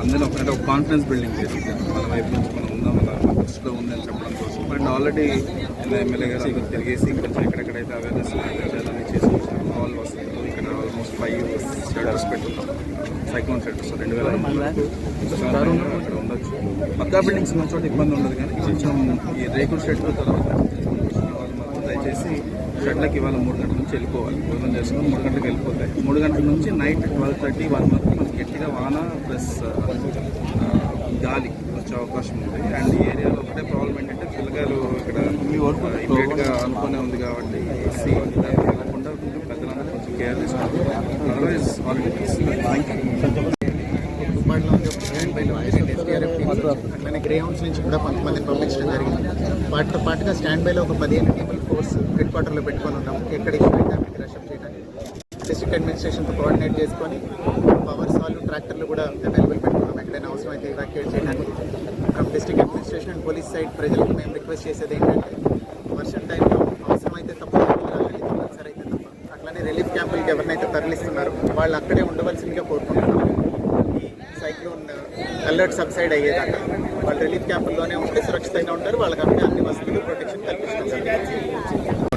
అందులో ఒకటి ఒక కాన్ఫిడెన్స్ బిల్డింగ్ చేసింది మన వైపు నుంచి మనం ఉందాం అలా దృష్టిలో ఉందని చెప్పడం కోసం. అండ్ ఆల్రెడీ ఎమ్మెల్యే గారు తిరిగేసి కొంచెం ఎక్కడెక్కడైతే అవేర్నెస్ చేయాలని చేసి ఆల్ వస్తుంది. ఇక్కడ ఆల్మోస్ట్ 5 షెల్టర్స్ పెట్టున్నాం, సైక్లోన్ షెల్టర్స్ 2000 అక్కడ ఉండొచ్చు. పక్కా బిల్డింగ్స్ ఉన్న చోట ఇబ్బంది ఉండదు, కానీ కొంచెం ఈ రేకుల షెడ్లు తర్వాత దయచేసి షెడ్లకి ఇవాళ 3 గంటల నుంచి వెళ్ళిపోవాలి. భోజనం చేసుకుని 3 గంటలకు వెళ్ళిపోతాయి. 3 గంటల నుంచి నైట్ 12:30, 1 వరకు మనకి గట్టిగా వాన ప్లస్ గాలి వచ్చే అవకాశం ఉంది. అండ్ ఈ ఏరియాలో ఒకటే ప్రాబ్లం ఏంటంటే పిల్లగారు ఇక్కడ ఇమీడియట్గా అనుకునే ఉంది కాబట్టి ఏసీ వెళ్ళకుండా పెద్దలందరూ కొంచెం కేర్ తీసుకోవాలి. అదర్వైజ్ అట్లానే గ్రే హౌన్స్ నుంచి కూడా కొంతమందిని పంపించడం జరిగింది. వాటితో పాటుగా స్టాండ్ బైలో ఒక 15 పీపుల్ ఫోర్స్ హెడ్ క్వార్టర్లో పెట్టుకొని ఉన్నాం. ఎక్కడికి రషప్ చేయడానికి డిస్ట్రిక్ట్ అడ్మినిస్ట్రేషన్తో కోఆర్డినేట్ చేసుకొని పవర్స్ వాళ్ళు ట్రాక్టర్లు కూడా అవైలబుల్ పెట్టుకున్నాం ఎక్కడైనా అవసరం అయితే ఎవాక్యుయేట్ చేయడానికి. From district administration and police side ప్రజలకు మేము రిక్వెస్ట్ చేసేది ఏంటంటే వర్షం టైంలో అవసరమైతే తప్ప తప్పనిసరి అయితే తప్ప అట్లానే రిలీఫ్ క్యాంపులకి ఎవరినైతే తరలిస్తున్నారో వాళ్ళు అక్కడే ఉండవలసిందిగా కోరుకుంటున్నాం. ఈ సైక్లోన్ అలర్ట్ సబ్సైడ్ అయ్యేదాకా వాళ్ళు రిలీఫ్ క్యాంపుల్లోనే ఉంటే సురక్షితంగా ఉంటారు. వాళ్ళకి అక్కడే అన్ని వసతులు ప్రొటెక్షన్ కల్పిస్తుంది.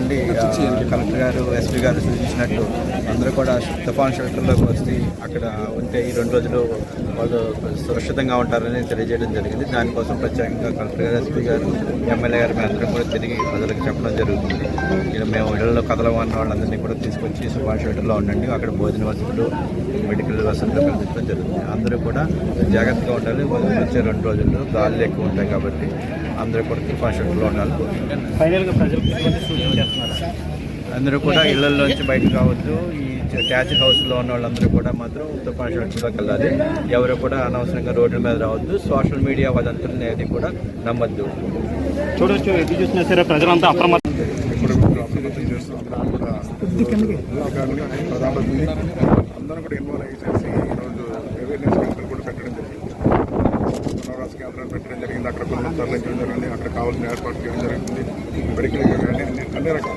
నుండి కలెక్టర్ గారు ఎస్పీ గారు సూచించినట్టు అందరూ కూడా తుఫాన్ షెల్టర్లోకి వచ్చి అక్కడ ఉంటే ఈ 2 రోజులు వాళ్ళు సురక్షితంగా ఉంటారని తెలియజేయడం జరిగింది. దానికోసం ప్రత్యేకంగా కలెక్టర్ గారు ఎస్పీ గారు ఎమ్మెల్యే గారు మేము అందరం కూడా తిరిగి ప్రజలకు చెప్పడం జరుగుతుంది. ఇక మేము ఇళ్లలో కదలమన్న వాళ్ళందరినీ కూడా తీసుకొచ్చి తుఫాన్ షెల్టర్లో ఉండండి, అక్కడ భోజన వసతులు మెడికల్ వసతులు కల్పించడం జరుగుతుంది. అందరూ కూడా జాగ్రత్తగా ఉండాలి. వచ్చే 2 రోజుల్లో గాలులు ఎక్కువ ఉంటాయి కాబట్టి అందరూ కూడా తుఫాన్ షెల్టర్లో ఉండాలి. ఫైనల్గా ప్రజలకు సూచన చేస్తున్నారు. అందరూ కూడా ఇళ్లలోంచి బయటకు రావద్దు. ఈ ట్యాచ్ హౌస్లో ఉన్న వాళ్ళందరూ కూడా మాత్రం తుఫాన్ షెల్టర్లోకి వెళ్ళాలి. ఎవరు కూడా అనవసరంగా రోడ్ల మీద రావద్దు. సోషల్ మీడియా వదంతుల్ని అది కూడా నమ్మద్దు. చూడొచ్చు, ఎటు చూసినా సరే ప్రజలంతా అప్రమత్తం. అందరూ కూడా ఇన్వాల్వ్ అయ్యి చేసి ఈరోజు అవేర్నెస్ క్యాంపులు కూడా పెట్టడం జరిగింది. పునరావాస కేంద్రాలు పెట్టడం జరిగింది. అక్కడ కొన్ని తరలించడం జరిగింది. అక్కడ కావాల్సిన ఏర్పాటు చేయడం జరిగింది. మెడికల్ కానీ అన్ని రకాల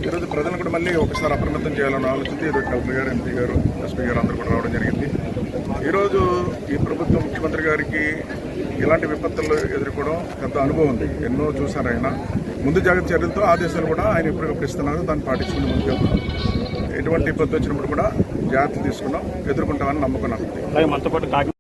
ఈరోజు ప్రజలు కూడా మళ్ళీ ఒకసారి అప్రమత్తం చేయాలని ఆలోచించి ఈరోజు కలెక్టర్ గారు, ఎంపీ గారు, ఎస్పీ గారు అందరూ కూడా రావడం జరిగింది. ఈరోజు ఈ ప్రభుత్వం ముఖ్యమంత్రి గారికి ఇలాంటి విపత్తులు ఎదుర్కోవడం పెద్ద అనుభవం ఉంది. ఎన్నో చూశారు ఆయన. ముందు జాగ్రత్త చర్యలతో ఆదేశాలు కూడా ఆయన ఎప్పటికప్పుడు ఇస్తున్నారు. దాన్ని పాటించుకుని ముందుకు వెళ్తున్నాం. ఎటువంటి ఇబ్బంది వచ్చినప్పుడు కూడా జాగ్రత్తలు తీసుకున్నాం, ఎదుర్కొంటామని నమ్మకం నాకు. అలాగే మనతో పాటు